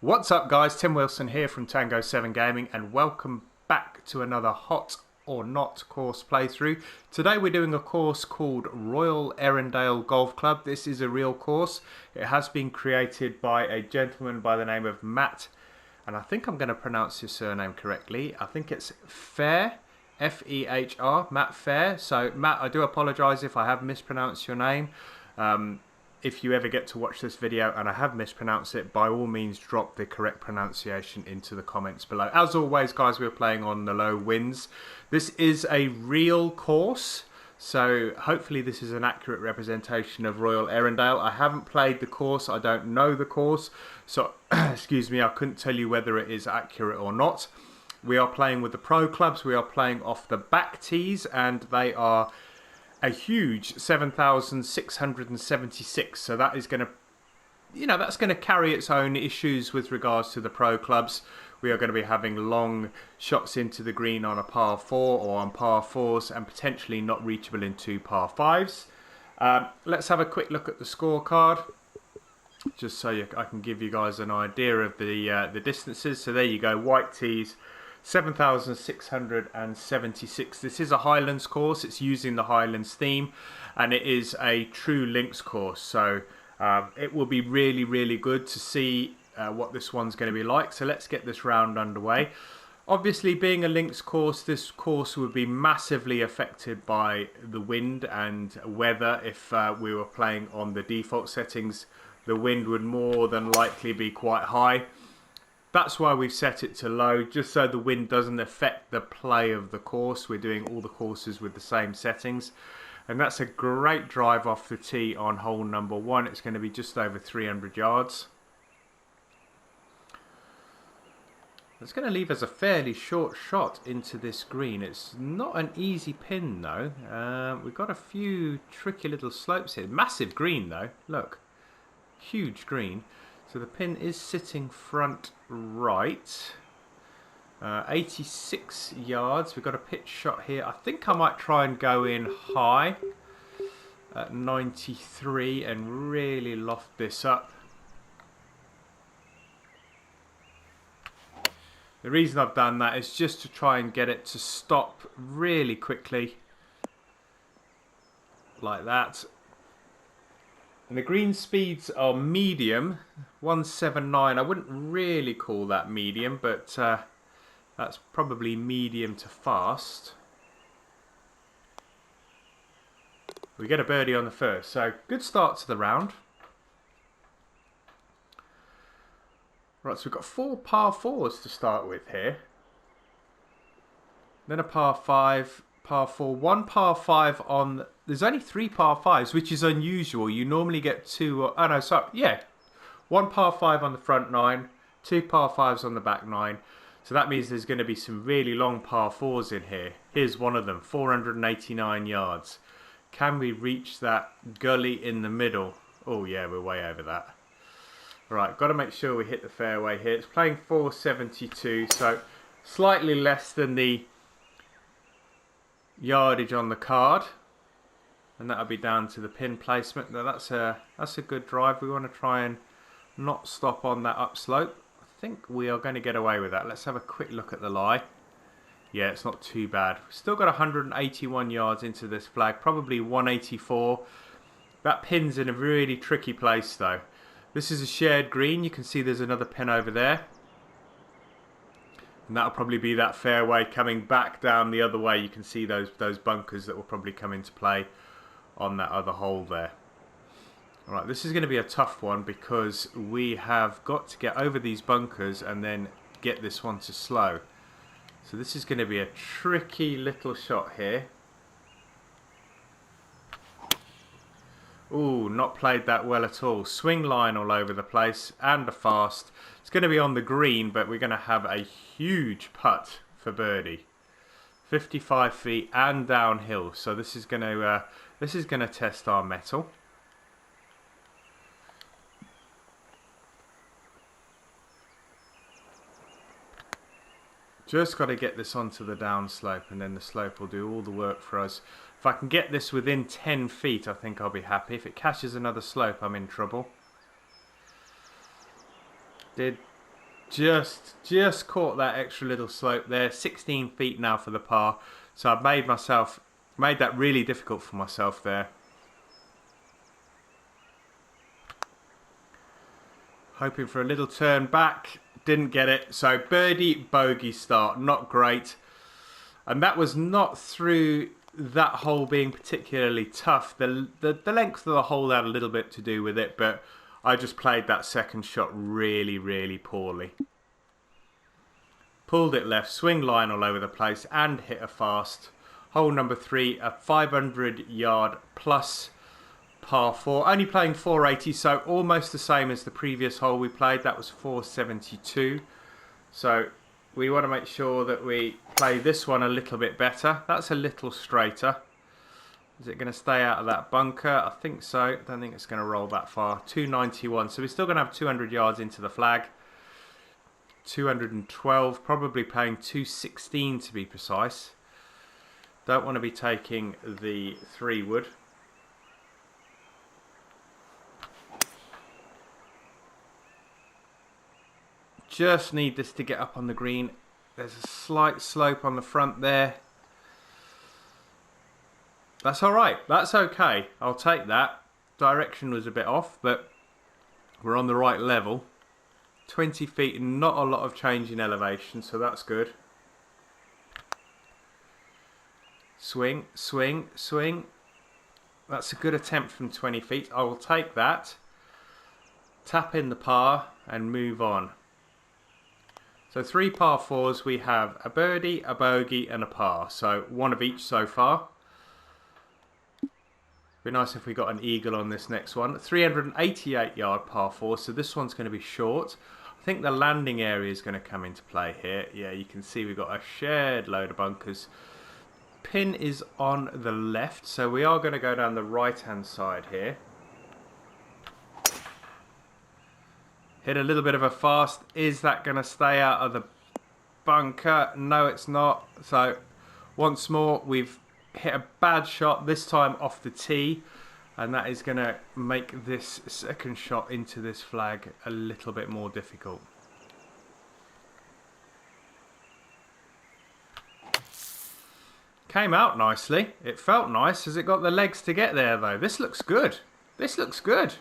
What's up guys, Tim Wilson here from Tango 7 Gaming and welcome back to another hot or not course playthrough. Today we're doing a course called Royal Erindale Golf Club. This is a real course. It has been created by a gentleman by the name of Matt, and I think I'm going to pronounce his surname correctly. I think it's Fair, F-E-H-R, Matt Fair. So Matt, I do apologise if I have mispronounced your name. If you ever get to watch this video and I have mispronounced it, by all means drop the correct pronunciation into the comments below. As always guys, we're playing on the low winds. This is a real course, so hopefully this is an accurate representation of Royal Erindale. I haven't played the course, I don't know the course, so excuse me, I couldn't tell you whether it is accurate or not. We are playing with the pro clubs, we are playing off the back tees, and they are a huge 7,676, so that is going to, that's going to carry its own issues with regards to the pro clubs. We are going to be having long shots into the green on a par 4 or on par 4s and potentially not reachable in 2 par 5s. Let's have a quick look at the scorecard, just so I can give you guys an idea of the distances. So there you go, white tees, 7,676. This is a Highlands course. It's using the Highlands theme, and it is a true links course. So it will be really good to see what this one's going to be like. So let's get this round underway. Obviously, being a links course, this course would be massively affected by the wind and weather. If we were playing on the default settings, the wind would more than likely be quite high. That's why we've set it to low, just so the wind doesn't affect the play of the course. We're doing all the courses with the same settings. And that's a great drive off the tee on hole number 1. It's going to be just over 300 yards. It's going to leave us a fairly short shot into this green. It's not an easy pin though. We've got a few tricky little slopes here. Massive green though, look. Huge green. So the pin is sitting front right, 86 yards. We've got a pitch shot here. I think I might try and go in high at 93 and really loft this up. The reason I've done that is just to try and get it to stop really quickly, like that. And the green speeds are medium, 179. I wouldn't really call that medium, but that's probably medium to fast. We get a birdie on the first, so good start to the round. Right, so we've got 4 par 4s to start with here. Then a par 5, par 4, 1 par 5 on... There's only 3 par 5s, which is unusual. You normally get 2... Oh no, sorry. Yeah. 1 par 5 on the front 9, 2 par 5s on the back 9. So that means there's going to be some really long par 4s in here. Here's one of them, 489 yards. Can we reach that gully in the middle? Oh yeah, we're way over that. Right, got to make sure we hit the fairway here. It's playing 472, so slightly less than the yardage on the card. And that'll be down to the pin placement. Now that's a good drive. We want to try and not stop on that upslope. I think we are going to get away with that. Let's have a quick look at the lie. Yeah, it's not too bad. We've still got 181 yards into this flag, probably 184. That pin's in a really tricky place though. This is a shared green. You can see there's another pin over there. And that'll probably be that fairway coming back down the other way. You can see those bunkers that will probably come into play on that other hole there. Alright, this is going to be a tough one because we have got to get over these bunkers and then get this one to slow. So this is going to be a tricky little shot here. Ooh, not played that well at all. Swing line all over the place and a fast. It's going to be on the green, but we're going to have a huge putt for birdie. 55 feet and downhill. So this is going to test our mettle. Just got to get this onto the downslope, and then the slope will do all the work for us. If I can get this within 10 feet, I think I'll be happy. If it catches another slope, I'm in trouble. Did Just caught that extra little slope there. 16 feet now for the par. So I've made that really difficult for myself there. Hoping for a little turn back. Didn't get it. So birdie, bogey start. Not great. And that was not through that hole being particularly tough. The length of the hole had a little bit to do with it, but I just played that second shot really, really poorly. Pulled it left, swing line all over the place, and hit a fast. Hole number 3, a 500 yard plus par 4. Only playing 480, so almost the same as the previous hole we played. That was 472. So we want to make sure that we play this one a little bit better. That's a little straighter. Is it going to stay out of that bunker? I think so. Don't think it's going to roll that far. 291. So we're still going to have 200 yards into the flag. 212. Probably playing 216 to be precise. Don't want to be taking the 3-wood. Just need this to get up on the green. There's a slight slope on the front there. That's alright. That's okay. I'll take that. Direction was a bit off, but we're on the right level. 20 feet, not a lot of change in elevation, so that's good. Swing, swing, swing. That's a good attempt from 20 feet. I will take that. Tap in the par and move on. So 3 par 4s, we have a birdie, a bogey and a par. So one of each so far. Be nice if we got an eagle on this next one. 388 yard par 4, so this one's going to be short. I think the landing area is going to come into play here. Yeah, you can see we've got a shared load of bunkers. Pin is on the left, so we are going to go down the right hand side here. Hit a little bit of a fast. Is that going to stay out of the bunker? No, it's not. So once more, we've hit a bad shot, this time off the tee. And that is going to make this second shot into this flag a little bit more difficult. Came out nicely. It felt nice. Has it got the legs to get there though? This looks good. This looks good.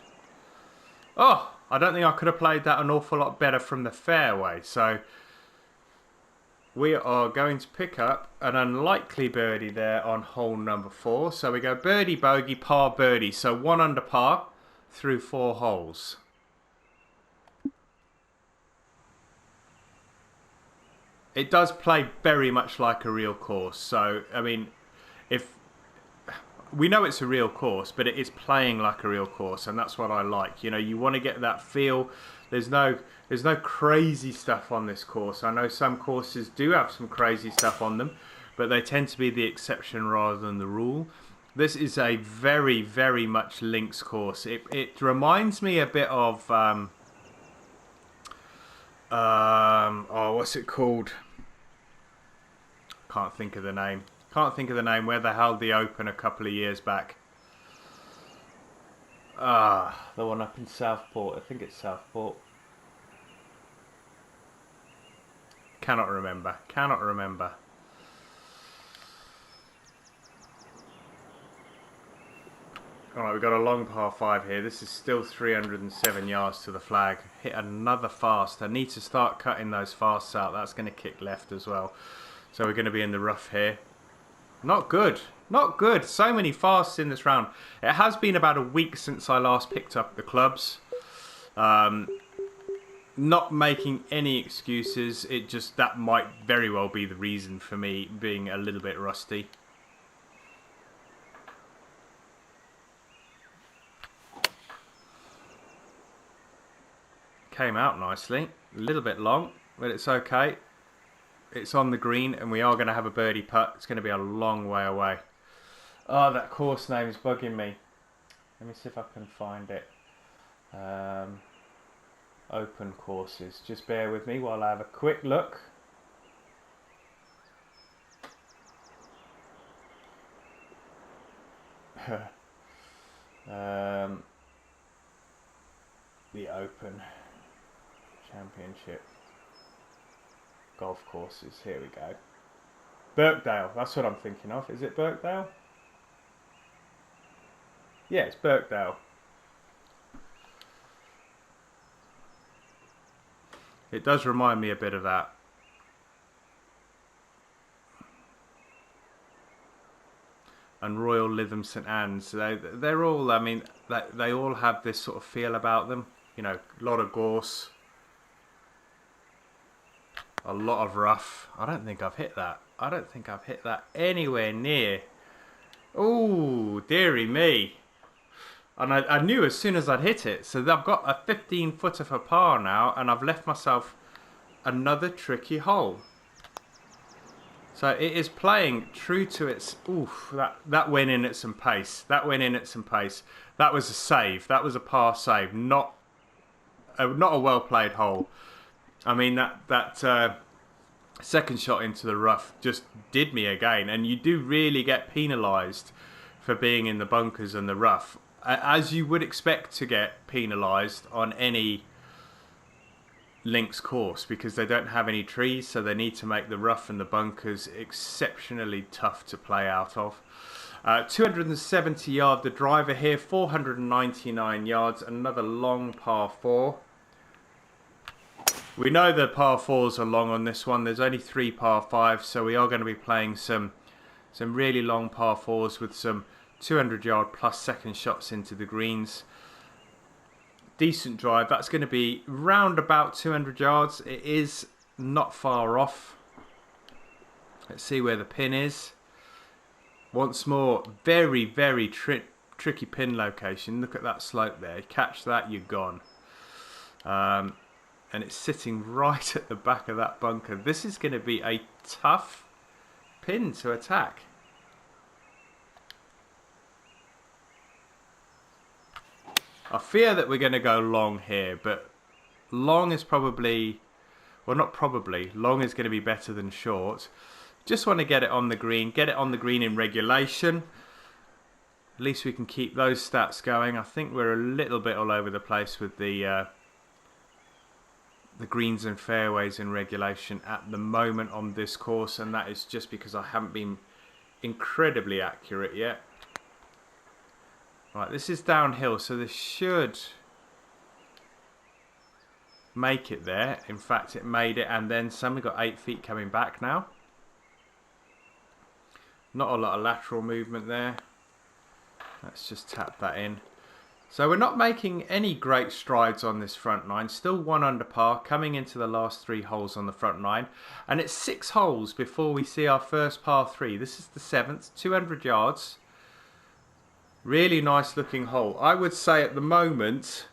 Oh! I don't think I could have played that an awful lot better from the fairway. So we are going to pick up an unlikely birdie there on hole number 4. So we go birdie, bogey, par, birdie. So 1 under par through 4 holes. It does play very much like a real course. So, I mean, if we know it's a real course, but it is playing like a real course, and that's what I like. You know, you want to get that feel. There's no crazy stuff on this course. I know some courses do have some crazy stuff on them, but they tend to be the exception rather than the rule. This is a very, very much links course. It reminds me a bit of oh, what's it called? Can't think of the name. Can't think of the name, where they held the Open a couple of years back. The one up in Southport. I think it's Southport. Cannot remember. Cannot remember. Alright, we've got a long par 5 here. This is still 307 yards to the flag. Hit another fast. I need to start cutting those fasts out. That's going to kick left as well. So we're going to be in the rough here. Not good. Not good. So many fasts in this round. It has been about a week since I last picked up the clubs. Not making any excuses. It just, that might very well be the reason for me being a little bit rusty. Came out nicely. A little bit long, but it's okay. It's on the green, and we are going to have a birdie putt. It's going to be a long way away. Oh, that course name is bugging me. Let me see if I can find it. Open courses. Just bear with me while I have a quick look. The Open Championship. golf courses. Here we go. Birkdale, that's what I'm thinking of. Is it Birkdale? Yeah, it's Birkdale. It does remind me a bit of that. And Royal Lytham St Anne's, they're all, I mean, they all have this sort of feel about them. You know, a lot of gorse, a lot of rough. I don't think I've hit that. I don't think I've hit that anywhere near. Oh, dearie me. And I knew as soon as I'd hit it. So I've got a 15-footer for par now, and I've left myself another tricky hole. So it is playing true to its... Oof, that went in at some pace. That went in at some pace. That was a save. That was a par save. Not a well-played hole. I mean, that second shot into the rough just did me again. And you do really get penalised for being in the bunkers and the rough, as you would expect to get penalised on any links course, because they don't have any trees, so they need to make the rough and the bunkers exceptionally tough to play out of. 270 yard the driver here, 499 yards, another long par 4. We know the par 4s are long on this one. There's only 3 par 5s, so we are going to be playing some really long par 4s with some 200 yard plus second shots into the greens. Decent drive. That's going to be round about 200 yards. It is not far off. Let's see where the pin is. Once more, very, very tricky pin location. Look at that slope there. Catch that, you're gone. And it's sitting right at the back of that bunker. This is going to be a tough pin to attack. I fear that we're going to go long here, but long is probably, well, not probably, long is going to be better than short. Just want to get it on the green, get it on the green in regulation. At least we can keep those stats going. I think we're a little bit all over the place with the greens and fairways in regulation at the moment on this course, and that is just because I haven't been incredibly accurate yet. Right, this is downhill, so this should make it there. In fact, it made it, and then some. We've got 8 feet coming back now. Not a lot of lateral movement there. Let's just tap that in. So we're not making any great strides on this front nine. Still 1 under par, coming into the last 3 holes on the front nine. And it's 6 holes before we see our first par 3. This is the 7th, 200 yards. Really nice looking hole. I would say at the moment,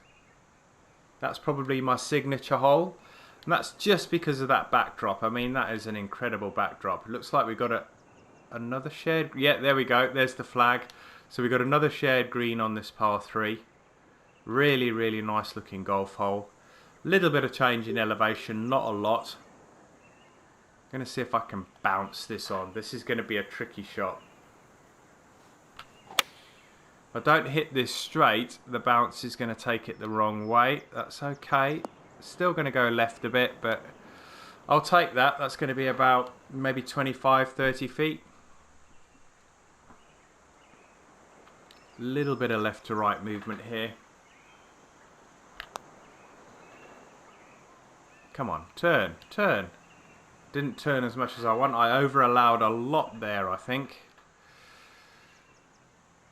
that's probably my signature hole. And that's just because of that backdrop. I mean, that is an incredible backdrop. It looks like we've got another shared... Yeah, there we go. There's the flag. So we've got another shared green on this par 3. Really, really nice looking golf hole. Little bit of change in elevation, not a lot. I'm going to see if I can bounce this on. This is going to be a tricky shot. If I don't hit this straight, the bounce is going to take it the wrong way. That's okay. Still going to go left a bit, but I'll take that. That's going to be about maybe 25, 30 feet. Little bit of left to right movement here. Come on, turn, turn. Didn't turn as much as I want. I over allowed a lot there, I think.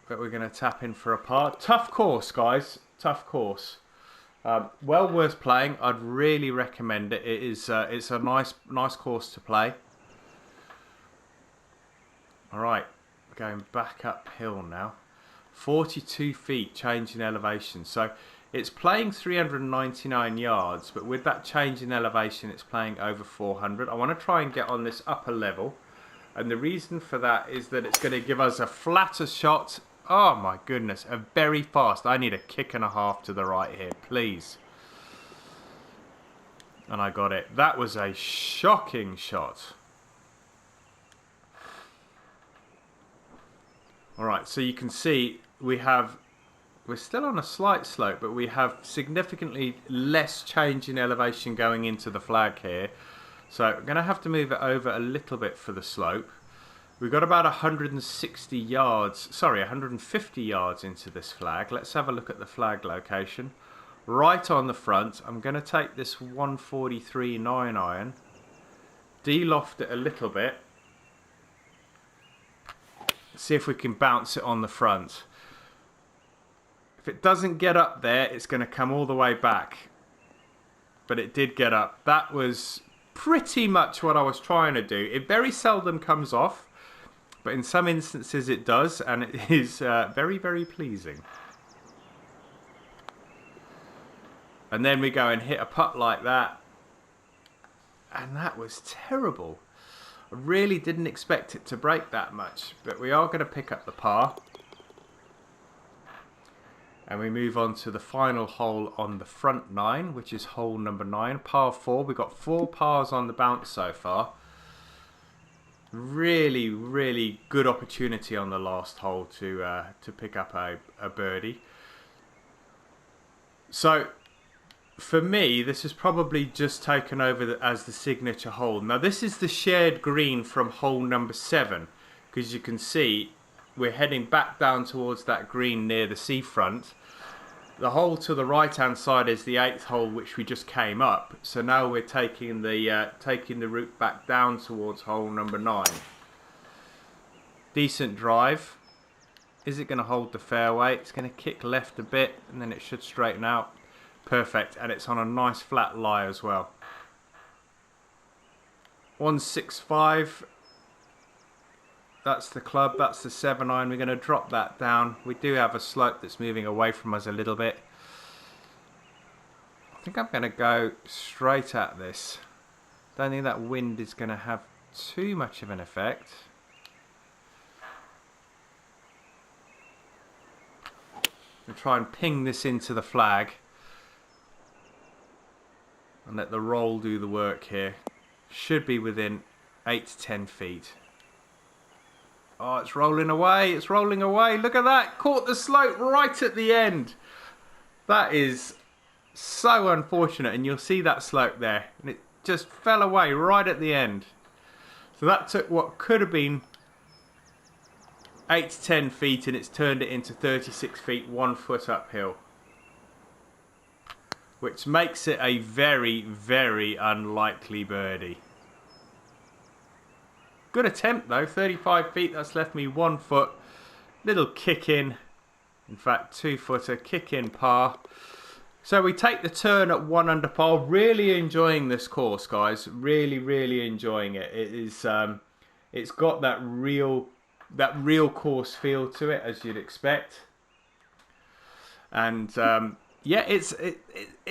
But we're going to tap in for a par. Tough course, guys. Tough course. Well worth playing. I'd really recommend it. It's a nice course to play. All right, going back uphill now. 42 feet change in elevation. So it's playing 399 yards, but with that change in elevation, it's playing over 400. I want to try and get on this upper level. And the reason for that is that it's going to give us a flatter shot. Oh my goodness, a very fast. I need a kick and a half to the right here, please. And I got it. That was a shocking shot. Alright, so you can see we're still on a slight slope, but we have significantly less change in elevation going into the flag here. So I'm going to have to move it over a little bit for the slope. We've got about 160 yards, sorry, 150 yards into this flag. Let's have a look at the flag location. Right on the front, I'm going to take this 143 9-iron, de-loft it a little bit, see if we can bounce it on the front. If it doesn't get up there, it's going to come all the way back. But it did get up. That was pretty much what I was trying to do. It very seldom comes off, but in some instances it does, and it is very, very pleasing. And then we go and hit a putt like that, and that was terrible. I really didn't expect it to break that much, but we are going to pick up the par. And we move on to the final hole on the front nine, which is hole number 9, par 4. We've got 4 pars on the bounce so far. Really, really good opportunity on the last hole to pick up a birdie. So, for me, this is probably just taken over as the signature hole. Now, this is the shared green from hole number 7, because you can see we're heading back down towards that green near the seafront. The hole to the right hand side is the 8th hole, which we just came up. So now we're taking the route back down towards hole number 9. Decent drive. Is it going to hold the fairway? It's going to kick left a bit and then it should straighten out. Perfect, and it's on a nice flat lie as well. 165. That's the club, that's the 7-iron. We're going to drop that down. We do have a slope that's moving away from us a little bit. I think I'm going to go straight at this. Don't think that wind is going to have too much of an effect. I'll try and ping this into the flag and let the roll do the work here. Should be within 8 to 10 feet. Oh, it's rolling away. It's rolling away. Look at that. Caught the slope right at the end. That is so unfortunate. And you'll see that slope there. And it just fell away right at the end. So that took what could have been 8 to 10 feet and it's turned it into 36 feet, 1 foot uphill. Which makes it a very, very unlikely birdie. Good attempt though, 35 feet, that's left me 1 foot. Little kick in fact 2-footer, kick in par. So we take the turn at 1 under par. Really enjoying this course, guys. Really, really enjoying it. It is, it's got that real course feel to it, as you'd expect. And yeah, it's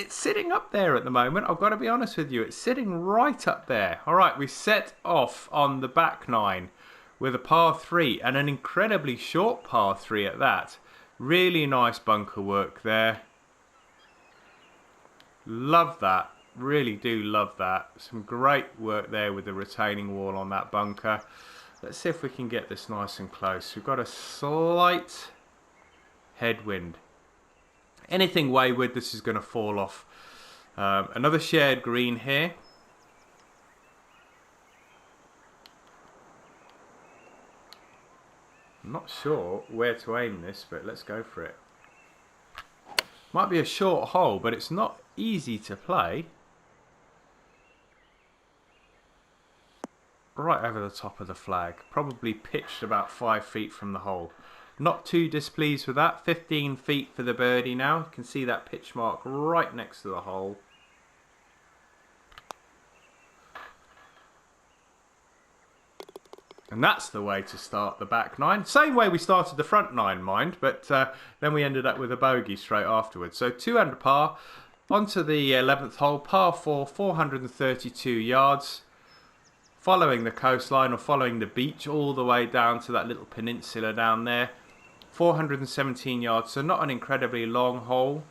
sitting up there at the moment. I've got to be honest with you. It's sitting right up there. All right, we set off on the back 9 with a par 3 and an incredibly short par 3 at that. Really nice bunker work there. Love that. Really do love that. Some great work there with the retaining wall on that bunker. Let's see if we can get this nice and close. We've got a slight headwind. Anything wayward, this is going to fall off. Another shared green here. I'm not sure where to aim this, but let's go for it. Might be a short hole, but it's not easy to play. Right over the top of the flag. Probably pitched about 5 feet from the hole. Not too displeased with that. 15 feet for the birdie now. You can see that pitch mark right next to the hole. And that's the way to start the back 9. Same way we started the front 9, mind, but then we ended up with a bogey straight afterwards. So 2 under par. Onto the 11th hole, par 4, 432 yards. Following the coastline or following the beach all the way down to that little peninsula down there. 417 yards, so not an incredibly long hole.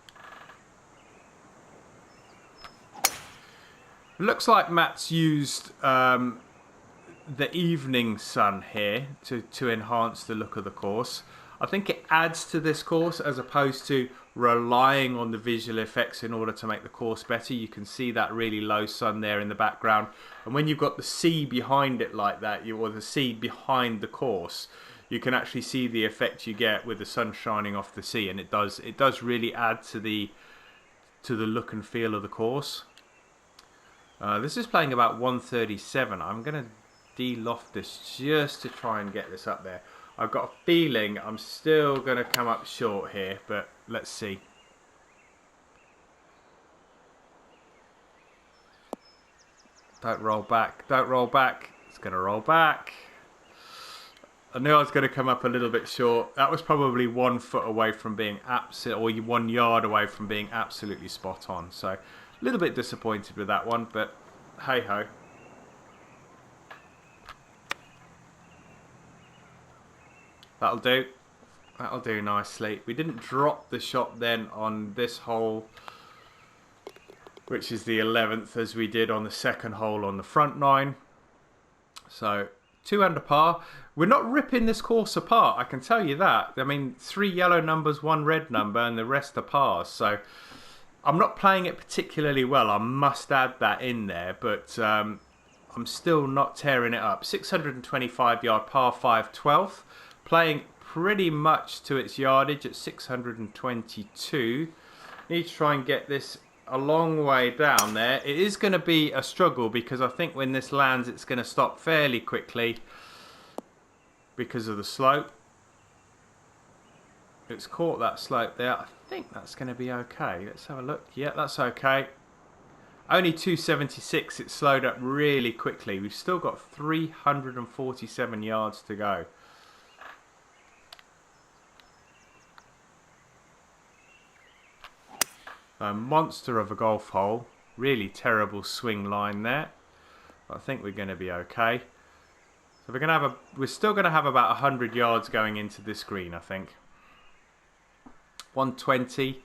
Looks like Matt's used the evening sun here to enhance the look of the course. I think it adds to this course as opposed to relying on the visual effects in order to make the course better. You can see that really low sun there in the background, and when you've got the sea behind it like that, or the sea behind the course, you can actually see the effect you get with the sun shining off the sea, and it does really add to the look and feel of the course. This is playing about 137. I'm going to de-loft this just to try and get this up there. I've got a feeling I'm still going to come up short here, but let's see. Don't roll back. Don't roll back. It's going to roll back. I knew I was going to come up a little bit short. That was probably 1 foot away from being or 1 yard away from being absolutely spot on. So a little bit disappointed with that one, but hey ho. That'll do. That'll do nicely. We didn't drop the shot then on this hole, which is the 11th, as we did on the second hole on the front 9. So 2 under par. We're not ripping this course apart, I can tell you that. I mean, 3 yellow numbers, 1 red number, and the rest are pars. So I'm not playing it particularly well. I must add that in there, but I'm still not tearing it up. 625 yard par 5 12th. Playing pretty much to its yardage at 622. Need to try and get this a long way down there. It is going to be a struggle because I think when this lands it's going to stop fairly quickly because of the slope. It's caught that slope there. I think that's going to be okay. Let's have a look. Yeah, that's okay. Only 276. It slowed up really quickly. We've still got 347 yards to go. A monster of a golf hole. Really terrible swing line there. But I think we're going to be okay. So we're still going to have about 100 yards going into this green, I think. 120.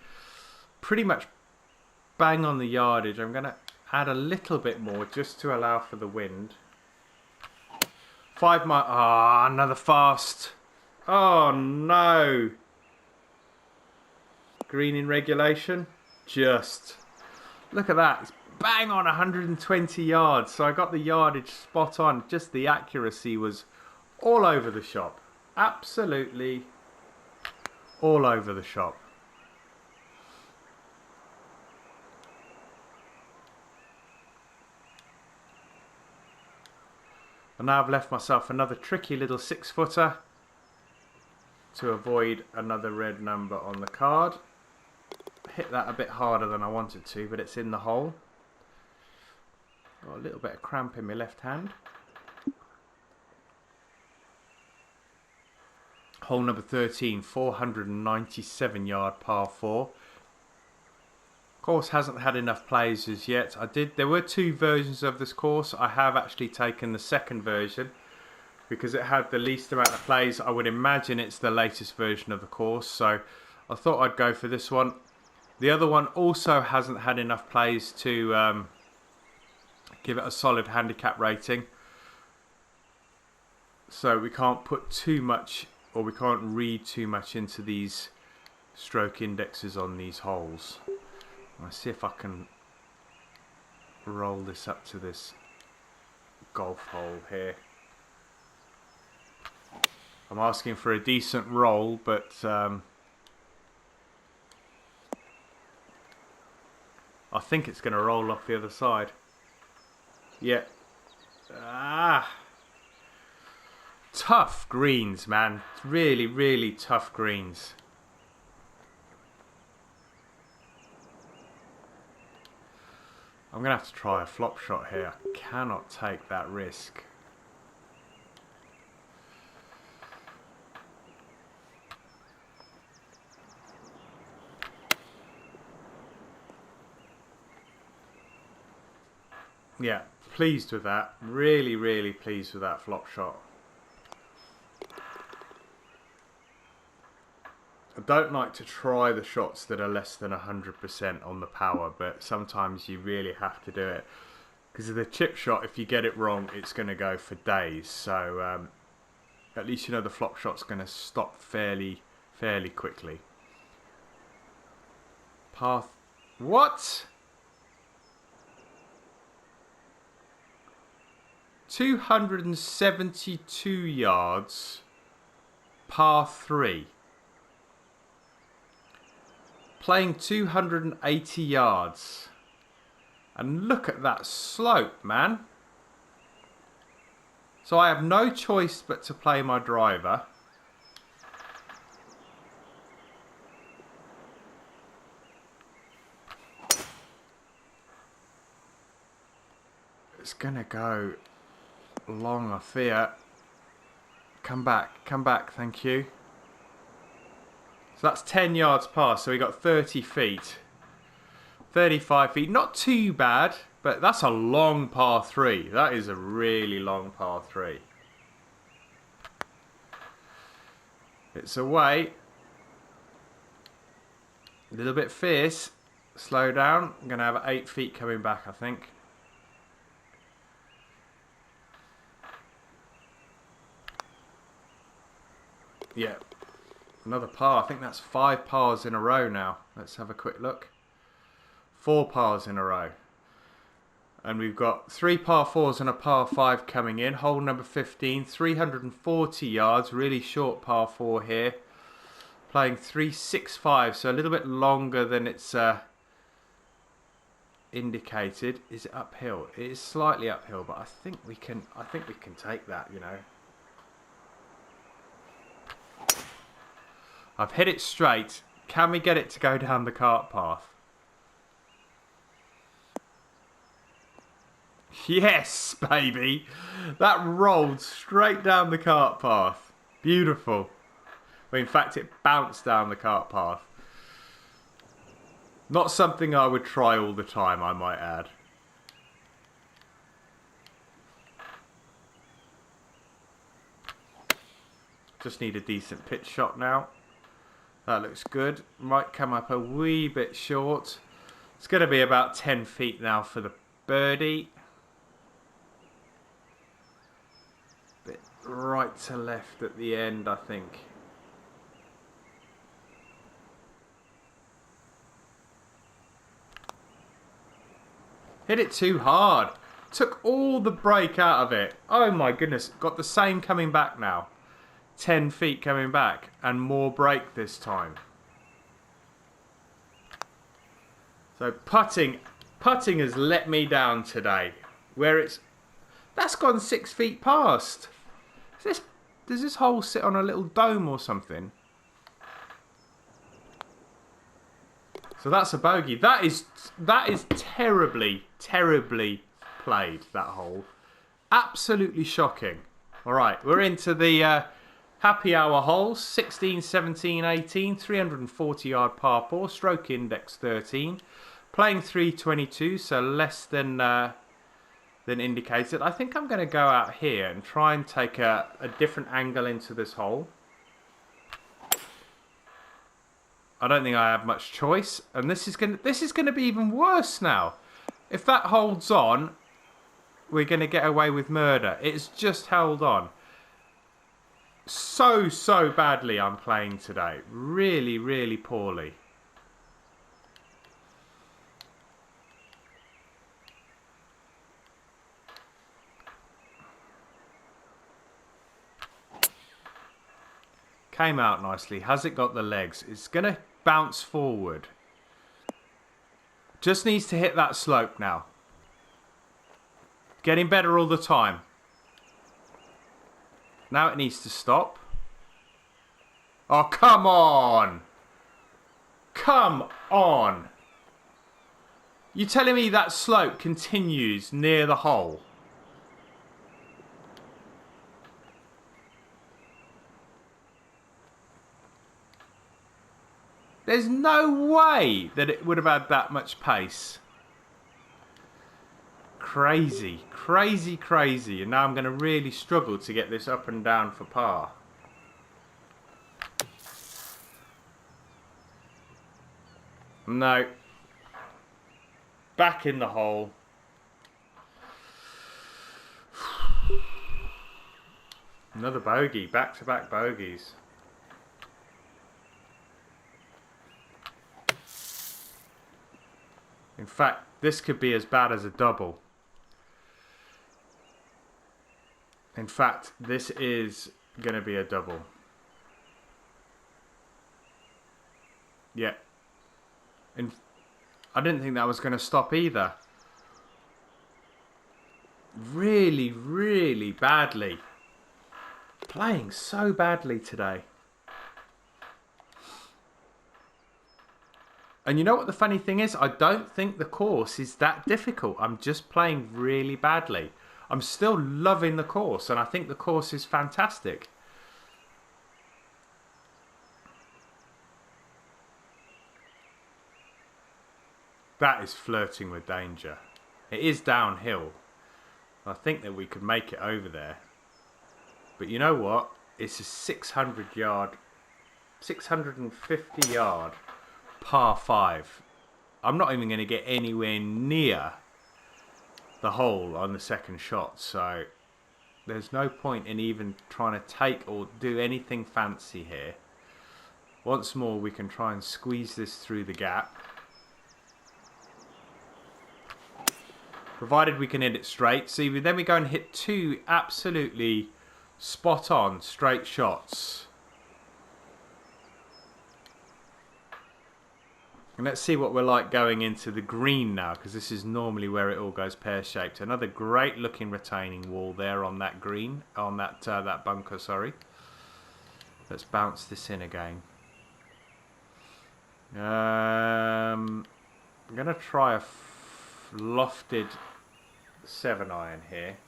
Pretty much bang on the yardage. I'm going to add a little bit more just to allow for the wind. 5 miles. Ah, another fast. Oh no. Green in regulation. Just look at that. It's bang on 120 yards. So I got the yardage spot on. Just the accuracy was all over the shop. Absolutely all over the shop. And now I've left myself another tricky little 6-footer to avoid another red number on the card. Hit that a bit harder than I wanted to, but it's in the hole. Got a little bit of cramp in my left hand. Hole number 13, 497 yard par 4. Course hasn't had enough plays as yet. There were 2 versions of this course. I have actually taken the second version because it had the least amount of plays. I would imagine it's the latest version of the course, so I thought I'd go for this one. The other one also hasn't had enough plays to give it a solid handicap rating. So we can't put too much, or we can't read too much into these stroke indexes on these holes. Let's see if I can roll this up to this golf hole here. I'm asking for a decent roll, but I think it's going to roll off the other side. Yeah. Tough greens, man. Really, really tough greens. I'm going to have to try a flop shot here. I cannot take that risk. Yeah, pleased with that. Really, really pleased with that flop shot. I don't like to try the shots that are less than 100% on the power, but sometimes you really have to do it. Because of the chip shot, if you get it wrong, it's going to go for days. So at least you know the flop shot's going to stop fairly quickly. Path. What? 272 yards, par 3. Playing 280 yards. And look at that slope, man. So I have no choice but to play my driver. It's gonna go long, I fear. Come back, thank you. So that's 10 yards past, so we got 30 feet. 35 feet, not too bad, but that's a long par 3. That is a really long par 3. It's away. A little bit fierce. Slow down. I'm going to have 8 feet coming back, I think. Yeah. Another par. I think that's 5 pars in a row now. Let's have a quick look. 4 pars in a row. And we've got 3 par 4s and a par 5 coming in. Hole number 15, 340 yards. Really short par 4 here. Playing 365, so a little bit longer than it's indicated. Is it uphill? It is slightly uphill, but I think we can take that, you know. I've hit it straight. Can we get it to go down the cart path? Yes, baby. That rolled straight down the cart path. Beautiful. Well, in fact, it bounced down the cart path. Not something I would try all the time, I might add. Just need a decent pitch shot now. That looks good. Might come up a wee bit short. It's going to be about 10 feet now for the birdie. Bit right to left at the end, I think. Hit it too hard. Took all the break out of it. Oh my goodness. Got the same coming back now. 10 feet coming back and more break this time. So putting has let me down today. That's gone 6 feet past. Does this hole sit on a little dome or something? So that's a bogey. That is terribly played, that hole. Absolutely shocking. All right, we're into the happy hour holes. 16, 17, 18, 340 yard par 4, stroke index 13. Playing 322, so less than indicated. I think I'm going to go out here and try and take a different angle into this hole. I don't think I have much choice, and this is going to be even worse now. If that holds on, we're going to get away with murder. It's just held on. So badly I'm playing today. Really poorly. Came out nicely. Has it got the legs? It's going to bounce forward. Just needs to hit that slope now. Getting better all the time. Now it needs to stop. Oh, come on! Come on! You're telling me that slope continues near the hole? There's no way that it would have had that much pace. Crazy. And now I'm going to really struggle to get this up and down for par. No. Back in the hole. Another bogey, back-to-back bogeys. In fact, this could be as bad as a double. In fact, this is going to be a double. Yeah. And I didn't think that was going to stop either. Really, really badly. Playing so badly today. And you know what the funny thing is? I don't think the course is that difficult. I'm just playing really badly. I'm still loving the course, and I think the course is fantastic. That is flirting with danger. It is downhill. I think that we could make it over there. But you know what? It's a 650 yard par 5. I'm not even going to get anywhere near the hole on the second shot, so there's no point in even trying to take or do anything fancy here. Once more, we can try and squeeze this through the gap, provided we can hit it straight. See, then we go and hit 2 absolutely spot on straight shots. And let's see what we're like going into the green now, because this is normally where it all goes pear-shaped. Another great looking retaining wall there on that green, on that that bunker, sorry. Let's bounce this in again. I'm going to try a lofted 7-iron here.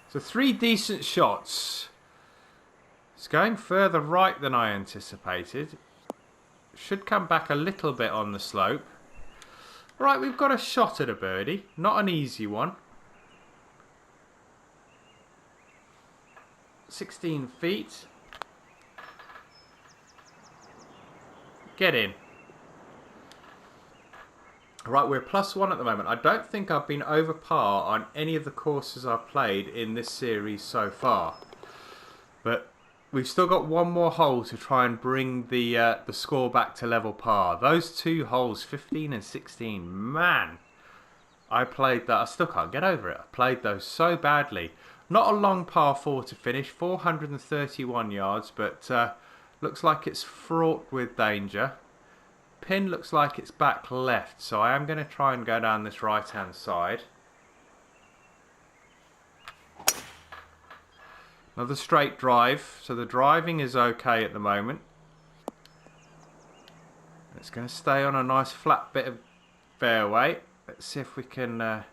So 3 decent shots. It's going further right than I anticipated. Should come back a little bit on the slope. Right, we've got a shot at a birdie. Not an easy one. 16 feet. Get in. Right, we're +1 at the moment. I don't think I've been over par on any of the courses I've played in this series so far. But we've still got one more hole to try and bring the score back to level par. Those 2 holes, 15 and 16, man, I played that. I still can't get over it. I played those so badly. Not a long par 4 to finish, 431 yards, but looks like it's fraught with danger. Pin looks like it's back left, so I am going to try and go down this right hand side. Another straight drive, so the driving is okay at the moment. It's going to stay on a nice flat bit of fairway. Let's see if we can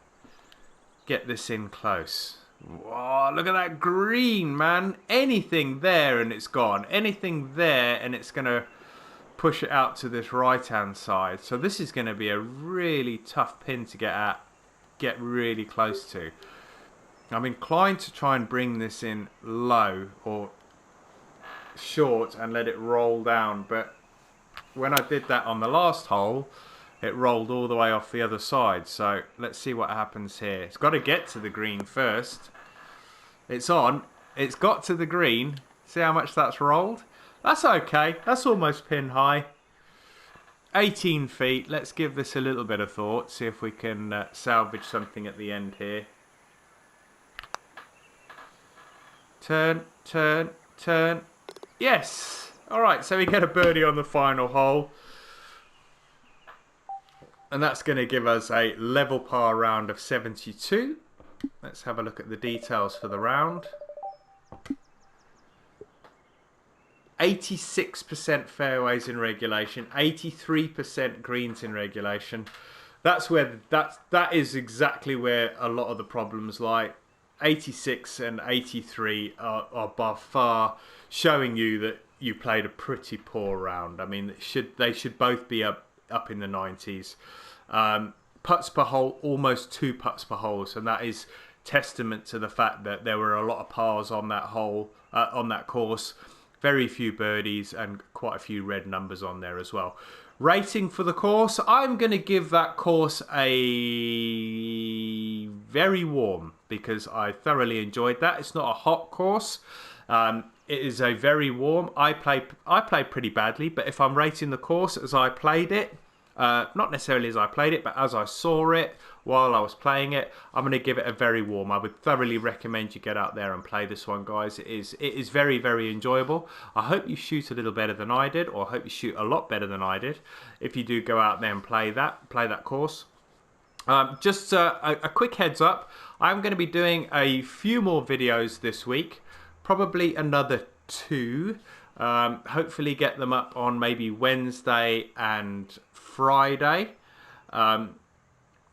get this in close. Whoa, look at that green, man. Anything there and it's gone. Anything there and it's going to push it out to this right hand side. So this is going to be a really tough pin to get really close to. I'm inclined to try and bring this in low or short and let it roll down, but when I did that on the last hole, it rolled all the way off the other side. So let's see what happens here. It's got to get to the green first. It's on. It's got to the green. See how much that's rolled? That's okay. That's almost pin high. 18 feet. Let's give this a little bit of thought. See if we can salvage something at the end here. Turn, turn, turn. Yes! Alright, so we get a birdie on the final hole. And that's going to give us a level par round of 72. Let's have a look at the details for the round. 86% fairways in regulation, 83% greens in regulation. That is exactly where a lot of the problems lie. 86 and 83 are by far showing you that you played a pretty poor round. I mean, they should both be up in the 90s. Putts per hole, almost 2 putts per hole, and that is testament to the fact that there were a lot of pars on that hole, on that course. very few birdies and quite a few red numbers on there as well. Rating for the course, I'm going to give that course a very warm, because I thoroughly enjoyed that. It's not a hot course. It is a very warm. I played pretty badly, but if I'm rating the course as I played it, not necessarily as I played it, but as I saw it while I was playing it, I'm going to give it a very warm. I would thoroughly recommend you get out there and play this one, guys. It is very, very enjoyable. I hope you shoot a little better than I did, or I hope you shoot a lot better than I did if you do go out there and play that course. Just a quick heads up, I'm going to be doing a few more videos this week, probably another 2. Hopefully get them up on maybe Wednesday and Friday.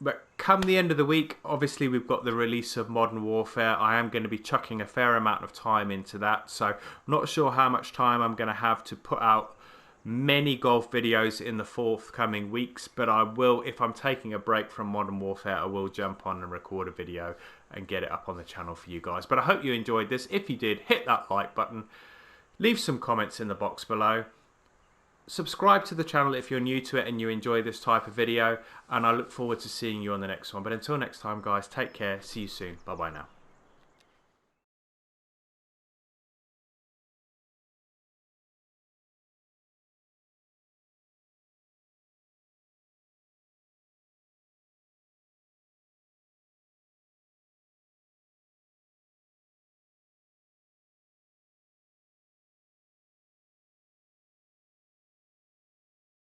But come the end of the week, obviously we've got the release of Modern Warfare. I am going to be chucking a fair amount of time into that, so I'm not sure how much time I'm going to have to put out many golf videos in the forthcoming weeks, but I will, if I'm taking a break from Modern Warfare, I will jump on and record a video and get it up on the channel for you guys. But I hope you enjoyed this. If you did, hit that like button, leave some comments in the box below. Subscribe to the channel if you're new to it and you enjoy this type of video, and I look forward to seeing you on the next one. But until next time, guys, take care. See you soon. Bye bye now.